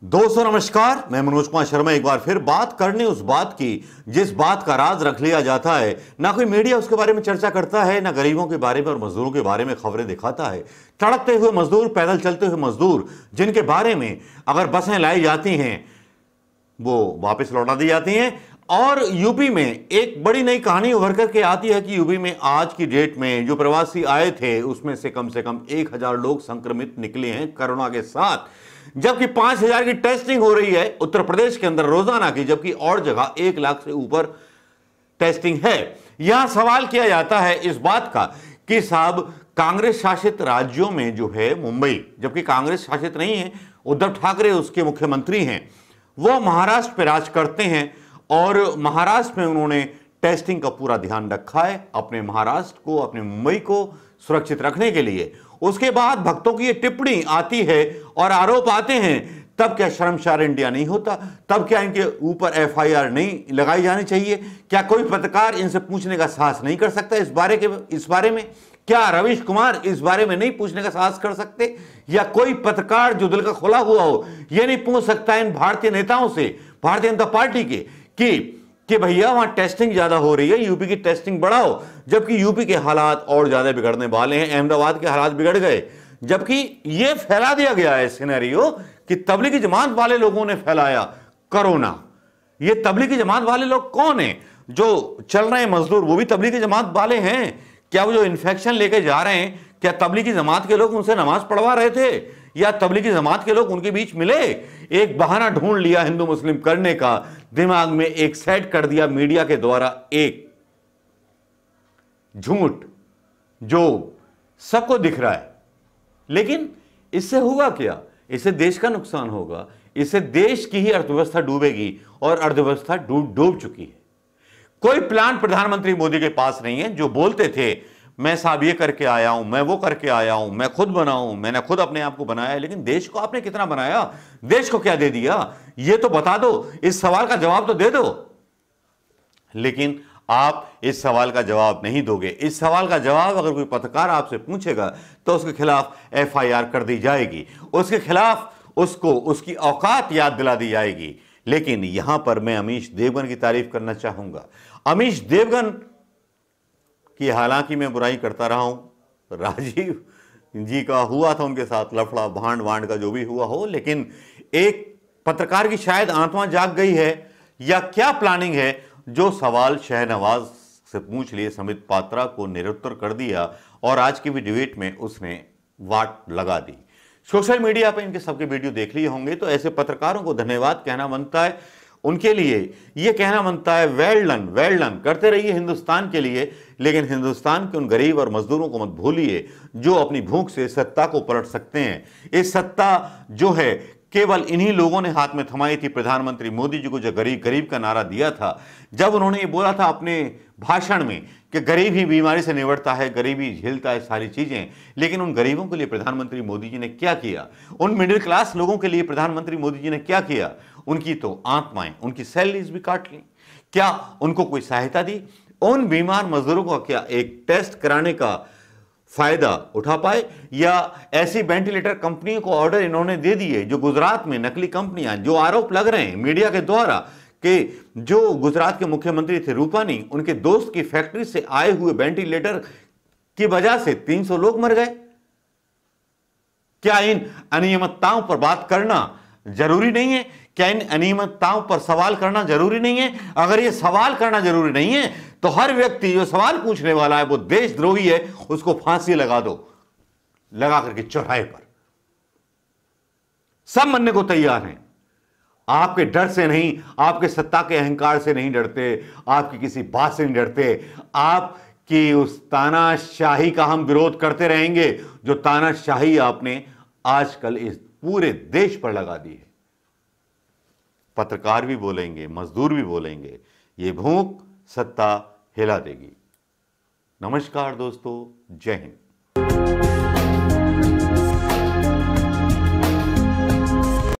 दोस्तों नमस्कार, मैं मनोज कुमार शर्मा एक बार फिर बात करने उस बात की जिस बात का राज रख लिया जाता है। ना कोई मीडिया उसके बारे में चर्चा करता है, ना गरीबों के बारे में और मजदूरों के बारे में खबरें दिखाता है। तड़पते हुए मजदूर, पैदल चलते हुए मजदूर, जिनके बारे में अगर बसें लाई जाती हैं वो वापस लौटा दी जाती हैं। और यूपी में एक बड़ी नई कहानी उभर करके आती है कि यूपी में आज की डेट में जो प्रवासी आए थे उसमें से कम 1000 लोग संक्रमित निकले हैं कोरोना के साथ, जबकि 5000 की टेस्टिंग हो रही है उत्तर प्रदेश के अंदर रोजाना की, जबकि और जगह 1 लाख से ऊपर टेस्टिंग है। यहां सवाल किया जाता है इस बात का कि साहब कांग्रेस शासित राज्यों में जो है मुंबई, जबकि कांग्रेस शासित नहीं है, उद्धव ठाकरे उसके मुख्यमंत्री हैं, वो महाराष्ट्र पे राज करते हैं और महाराष्ट्र में उन्होंने टेस्टिंग का पूरा ध्यान रखा है अपने महाराष्ट्र को, अपने मुंबई को सुरक्षित रखने के लिए। उसके बाद भक्तों की ये टिप्पणी आती है और आरोप आते हैं, तब क्या शर्मसार इंडिया नहीं होता? तब क्या इनके ऊपर एफआईआर नहीं लगाई जानी चाहिए? क्या कोई पत्रकार इनसे पूछने का साहस नहीं कर सकता इस बारे में? क्या रवीश कुमार इस बारे में नहीं पूछने का साहस कर सकते? या कोई पत्रकार जो दिल का खुला हुआ हो यह नहीं पूछ सकता इन भारतीय नेताओं से, भारतीय जनता पार्टी के, कि भैया वहां टेस्टिंग ज्यादा हो रही है, यूपी की टेस्टिंग बढ़ाओ, जबकि यूपी के हालात और ज्यादा बिगड़ने वाले हैं। अहमदाबाद के हालात बिगड़ गए, जबकि यह फैला दिया गया है सिनेरियो कि तबलीगी जमात वाले लोगों ने फैलाया कोरोना। ये तबलीगी जमात वाले लोग कौन हैं? जो चल रहे हैं मजदूर वो भी तबलीगी जमात वाले हैं क्या? वो जो इन्फेक्शन लेके जा रहे हैं, क्या तबलीगी जमात के लोग उनसे नमाज पढ़वा रहे थे या तबलीगी जमात के लोग उनके बीच मिले? एक बहाना ढूंढ लिया हिंदू मुस्लिम करने का, दिमाग में एक सेट कर दिया मीडिया के द्वारा एक झूठ जो सबको दिख रहा है। लेकिन इससे होगा क्या? इससे देश का नुकसान होगा, इससे देश की ही अर्थव्यवस्था डूबेगी और अर्थव्यवस्था डूब चुकी है। कोई प्लान प्रधानमंत्री मोदी के पास नहीं है। जो बोलते थे मैं साहब ये करके आया हूं, मैं वो करके आया हूं, मैं खुद बनाऊं, मैंने खुद अपने आप को बनाया है, लेकिन देश को आपने कितना बनाया? देश को क्या दे दिया? ये तो बता दो, इस सवाल का जवाब तो दे दो। लेकिन आप इस सवाल का जवाब नहीं दोगे। इस सवाल का जवाब अगर कोई पत्रकार आपसे पूछेगा तो उसके खिलाफ एफआईआर कर दी जाएगी, उसके खिलाफ उसको उसकी औकात याद दिला दी जाएगी। लेकिन यहां पर मैं अमीश देवगन की तारीफ करना चाहूंगा। अमीश देवगन कि हालांकि मैं बुराई करता रहा हूं, राजीव जी का हुआ था उनके साथ लफड़ा, भांड वांड का जो भी हुआ हो, लेकिन एक पत्रकार की शायद आत्मा जाग गई है या क्या प्लानिंग है, जो सवाल शहनवाज से पूछ लिए समित पात्रा को निरुत्तर कर दिया और आज की भी डिबेट में उसने वाट लगा दी। सोशल मीडिया पर इनके सबके वीडियो देख लिए होंगे, तो ऐसे पत्रकारों को धन्यवाद कहना बनता है। उनके लिए यह कहना बनता है वेल डन करते रहिए हिंदुस्तान के लिए, लेकिन हिंदुस्तान के उन गरीब और मजदूरों को मत भूलिए जो अपनी भूख से सत्ता को पलट सकते हैं। ये सत्ता जो है केवल इन्हीं लोगों ने हाथ में थमाई थी। प्रधानमंत्री मोदी जी को जो गरीब गरीब का नारा दिया था, जब उन्होंने ये बोला था अपने भाषण में कि गरीब ही बीमारी से निपटता है, गरीबी झेलता है सारी चीजें, लेकिन उन गरीबों के लिए प्रधानमंत्री मोदी जी ने क्या किया? उन मिडिल क्लास लोगों के लिए प्रधानमंत्री मोदी जी ने क्या किया? उनकी तो आत्माएं, उनकी सैलरीज भी काट ली। क्या उनको कोई सहायता दी? उन बीमार मजदूरों को क्या एक टेस्ट कराने का फायदा उठा पाए? या ऐसी वेंटिलेटर कंपनियों को ऑर्डर इन्होंने दे दिए जो गुजरात में नकली कंपनियां, जो आरोप लग रहे हैं मीडिया के द्वारा कि जो गुजरात के मुख्यमंत्री थे रूपानी, उनके दोस्त की फैक्ट्री से आए हुए वेंटिलेटर की वजह से 300 लोग मर गए। क्या इन अनियमितताओं पर बात करना जरूरी नहीं है? क्या इन अनियमितताओं पर सवाल करना जरूरी नहीं है? अगर ये सवाल करना जरूरी नहीं है तो हर व्यक्ति जो सवाल पूछने वाला है वो देशद्रोही है, उसको फांसी लगा दो, लगा करके चौराहे पर। सब मरने को तैयार हैं। आपके डर से नहीं, आपके सत्ता के अहंकार से नहीं डरते, आपकी किसी बात से नहीं डरते। आपकी उस तानाशाही का हम विरोध करते रहेंगे जो तानाशाही आपने आजकल इस पूरे देश पर लगा दी है। पत्रकार भी बोलेंगे, मजदूर भी बोलेंगे, ये भूख सत्ता हिला देगी। नमस्कार दोस्तों, जय हिंद।